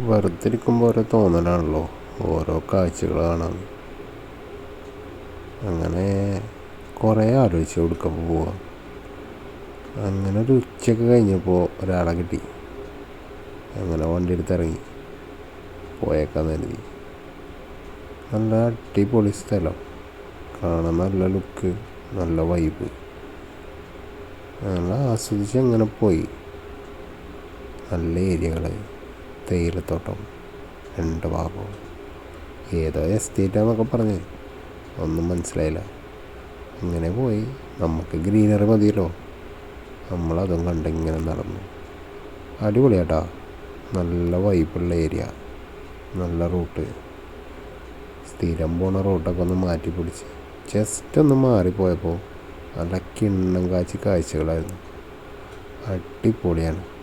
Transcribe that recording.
വെറുതെ ഇരിക്കുമ്പോൾ ഓരോ തോന്നലാണല്ലോ, ഓരോ കാഴ്ചകൾ കാണാൻ. അങ്ങനെ കുറേ ആലോചിച്ച് എവിടേക്ക് പോവാം. അങ്ങനെ ഒരു ഉച്ചയൊക്കെ കഴിഞ്ഞപ്പോൾ ഒരാളെ കിട്ടി. അങ്ങനെ വണ്ടി എടുത്ത് ഇറങ്ങി പോയേക്കാന്ന് കരുതി. നല്ല അടിപൊളി സ്ഥലം, കാണാൻ നല്ല ലുക്ക്, നല്ല വൈബ്. നല്ല ആസ്വദിച്ച് അങ്ങനെ പോയി. നല്ല ഏരിയകൾ, തേയിലത്തോട്ടം, രണ്ട് ഭാഗവും. ഏതോ എസ്റ്റേറ്റാന്നൊക്കെ പറഞ്ഞ് ഒന്നും മനസ്സിലായില്ല. ഇങ്ങനെ പോയി. നമുക്ക് ഗ്രീനറി മതിയല്ലോ, നമ്മളതും കണ്ട് ഇങ്ങനെ നടന്നു. അടിപൊളിയാട്ടാ, നല്ല വൈബുള്ള ഏരിയ, നല്ല റൂട്ട്. സ്ഥിരം പോണ റൂട്ടൊക്കെ ഒന്ന് മാറ്റി പിടിച്ച് ജസ്റ്റ് ഒന്ന് മാറിപ്പോയപ്പോൾ നല്ല കിണ്ണം കാച്ചി കാഴ്ചകളായിരുന്നു. അടിപൊളിയാണ്.